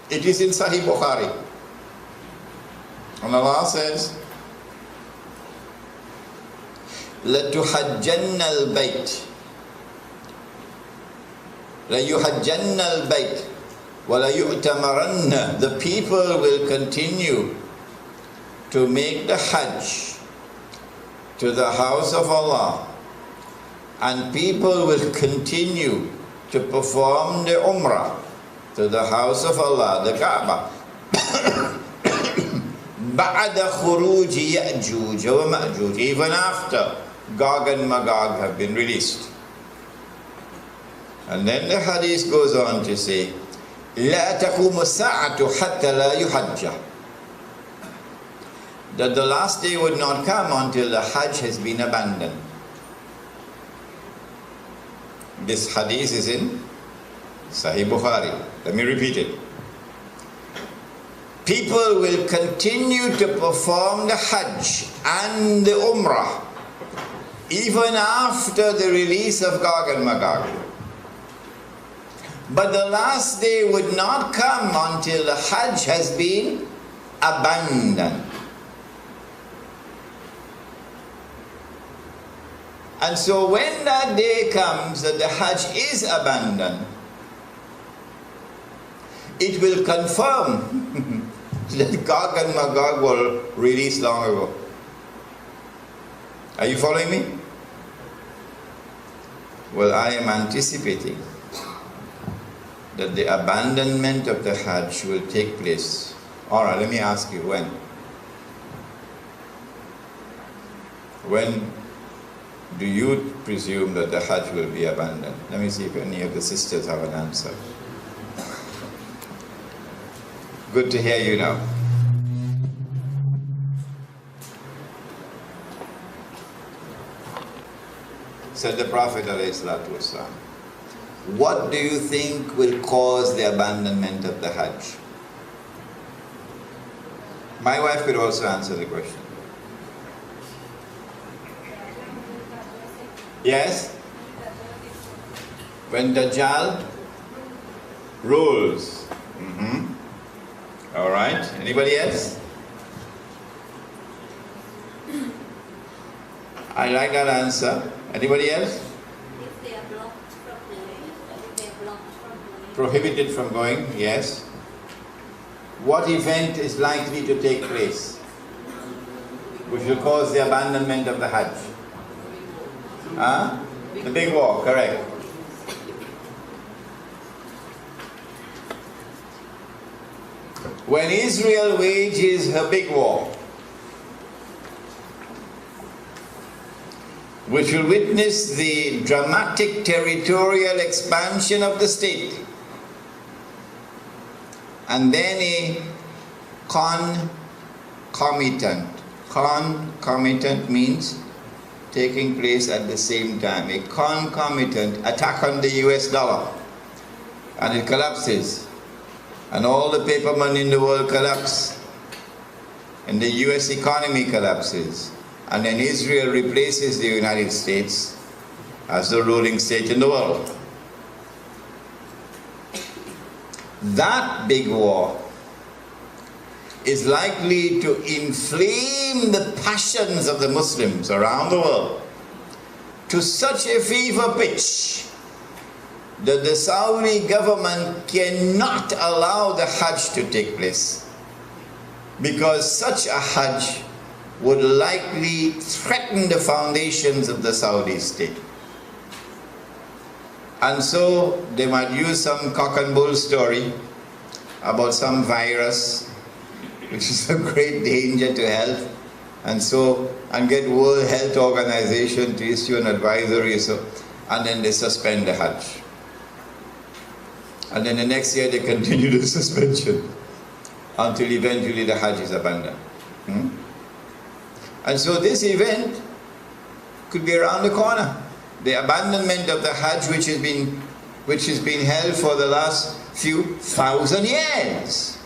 It is in Sahih Bukhari. And Allah says, لَتُحَجَّنَّ الْبَيْتِ لَيُحَجَّنَّ الْبَيْتِ وَلَيُؤْتَمَرَنَّ. The people will continue to make the Hajj to the house of Allah, and people will continue to perform the Umrah to the house of Allah, the Kaaba. بَعْدَ خُرُوجِ يَأْجُوجَ وَمَأْجُوجَ. Even after Gog and Magog have been released. And then the hadith goes on to say, لا تقوم الساعة حتى لا يحج. That the last day would not come until the Hajj has been abandoned. This hadith is in Sahih Bukhari. Let me repeat it. People will continue to perform the Hajj and the Umrah even after the release of Gog and Magog. But the last day would not come until the Hajj has been abandoned. And so when that day comes that the Hajj is abandoned, it will confirm that Gog and Magog were released long ago. Are you following me? Well, I am anticipating that the abandonment of the Hajj will take place. Alright, let me ask you, when? When do you presume that the Hajj will be abandoned? Let me see if any of the sisters have an answer. Good to hear you now. Said the Prophet ﷺ, what do you think will cause the abandonment of the Hajj? My wife could also answer the question. Yes? When Dajjal rules. All right. Anybody else? I like that answer. Anybody else? If they are blocked from going, if they are blocked from going. Prohibited from going, yes. What event is likely to take place which will cause the abandonment of the Hajj? Huh? The big war, correct. When Israel wages her big war, which will witness the dramatic territorial expansion of the state, and then a concomitant means taking place at the same time, a concomitant attack on the US dollar, and it collapses, and all the paper money in the world collapse, and the US economy collapses, and then Israel replaces the United States as the ruling state in the world. That big war is likely to inflame the passions of the Muslims around the world to such a fever pitch that the Saudi government cannot allow the Hajj to take place, because such a Hajj would likely threaten the foundations of the Saudi state. And so they might use some cock and bull story about some virus which is a great danger to health, and get World Health Organization to issue an advisory, and then they suspend the Hajj. And then the next year they continue the suspension until eventually the Hajj is abandoned. And so this event could be around the corner. The abandonment of the Hajj, which has been held for the last few thousand years.